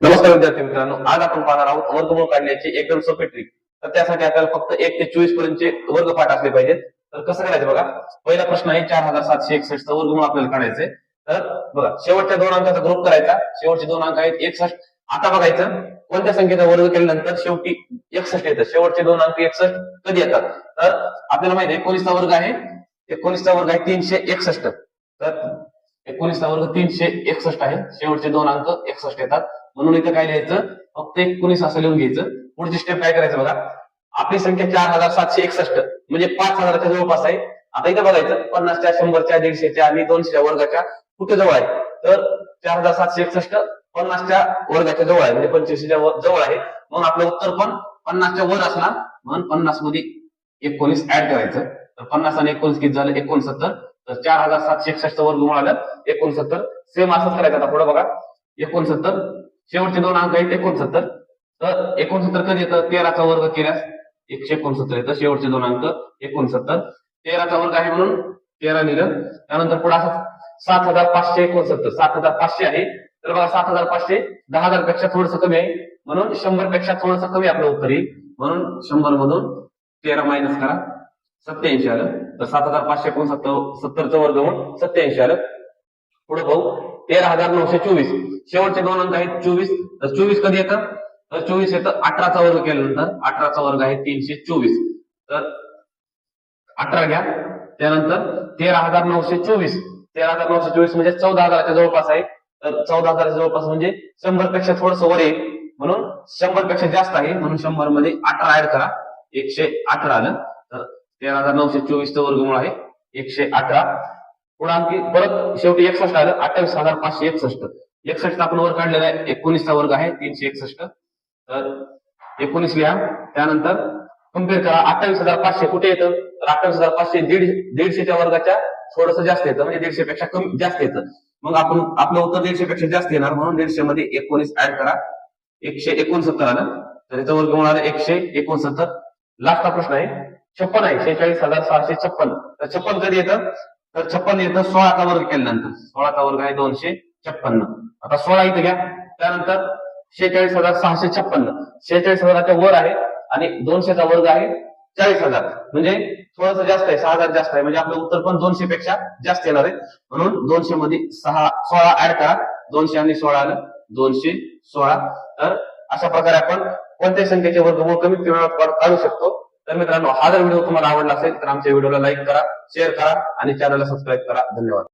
नमस्कार विद्यार्थी मित्रांनो, आज आपण पाहणार आहोत वर्गमूळ काढण्याची एकदम सोपी ट्रिक. तर त्यासाठी आपल्याला फक्त 1 ते 24 पर्यंतचे वर्गपाठ असले पाहिजेत. तर कसं करायचं बघा. पहिला प्रश्न आहे 4761 चा वर्गमूळ आपल्याला काढायचंय. तर बघा, शेवटच्या दोन अंकाचा ग्रुप करायचा. शेवटचे दोन अंक आहेत 61. आता बघायचं कोणत्या संख्येचा वर्ग केल्यानंतर शेवटी 61 येतं. शेवटचे दोन अंक 61 कधी येतात? तर आपल्याला माहिती आहे 19 चा वर्ग आहे. 19 चा वर्ग आहे 361. तर 19 चा वर्ग 361 आहे. शेवटचे दोन अंक 61 येतात. म्हणून इथं काय लिहायचं, फक्त 19 असं लिहून घ्यायचं. पुढची स्टेप काय करायचं बघा. आपली संख्या 4761 म्हणजे 5000च्या जवळपास आहे. आता इथं बघायचं 50च्या 100च्या 150च्या आणि 200च्या वर्गाच्या कुठे जवळ आहे. तर 4761 50च्या वर्गाच्या जवळ आहे, म्हणजे 25च्या जवळ आहे. मग आपलं उत्तर पण 50च्या वर असणार. म्हणून 50 मध्ये 19 ऍड करायचं. तर 50 आणि 19 किती झालं? 69. तर 4761 वर्गमूळ आलं 69. सेम असंच करायचं. आता पुढे बघा 69. शेवटचे दोन अंक आहेत 69. तर 69 कधी येतं? 13चा वर्ग केल्यास 169 येतं. शेवटचे दोन अंक 69. 13चा वर्ग आहे म्हणून 13 लिहिलं. त्यानंतर पुढे असं 7569. 7500 आहे. तर बघा 7500 10,000 पेक्षा थोडस कमी आहे, म्हणून 100 पेक्षा थोडस कमी आपलं उत्तर येईल. म्हणून 100 मधून 13 मायनस करा, 87 आलं. तर 7569चं वर्गमूळ 87 आलं. पुढे पाहू 13,924. शेवटचे दोन अंक आहेत 24. तर 24 कधी येतं? तर 24 येतं 18चा वर्ग केल्यानंतर. 18चा वर्ग आहे 324. तर 18 घ्या. त्यानंतर 13,924. 13,924 म्हणजे 14,000च्या जवळपास आहे. तर 14,000च्या जवळपास म्हणजे 100 पेक्षा थोडस वर येईल, म्हणून 100 पेक्षा जास्त आहे. म्हणून 100 मध्ये 18 ऍड करा, 118 आलं. तर 13,924चं वर्गमूळ आहे 118. पुढे आणखी परत शेवटी 61 आलं. 28,561. 61 आपण वर काढलेला आहे. 19चा वर्ग आहे 361. तर 19 लिहा. त्यानंतर कम्पेअर करा. 28,500 कुठे येतं? तर 28,500 150च्या वर्गाच्या थोडस जास्त येतं, म्हणजे 150 पेक्षा कमी जास्त येतं. मग आपण आपलं उत्तर 150 पेक्षा जास्त येणार, म्हणून 150 मध्ये 19 ऍड करा, 169 आलं. तर याचं वर्गमूळ आलं 169. लास्टचा प्रश्न आहे 56 आहे. 46,656. तर 56 कधी येतं? तर 56 येतं 16चा वर्ग केल्यानंतर. 16चा वर्ग आहे 256. आता 16 इथं घ्या. त्यानंतर 46,656. 46,000च्या वर आहे आणि 200चा वर्ग आहे 40,000, म्हणजे थोडंसं जास्त आहे, 6,000 जास्त आहे. म्हणजे आपलं उत्तर पण 200 पेक्षा जास्त येणार आहे. म्हणून 200 मध्ये 16 ऍड करा. 200 आणि 16 आलं 216. तर अशा प्रकारे आपण कोणत्याही संख्येचे वर्गमूळ कमीत कमी वेळात काढू शकतो. तर मित्रांनो, हा जर व्हिडिओ तुम्हाला आवडला असेल तर आमच्या व्हिडिओला लाईक करा, शेअर करा आणि चॅनलला सबस्क्राईब करा. धन्यवाद.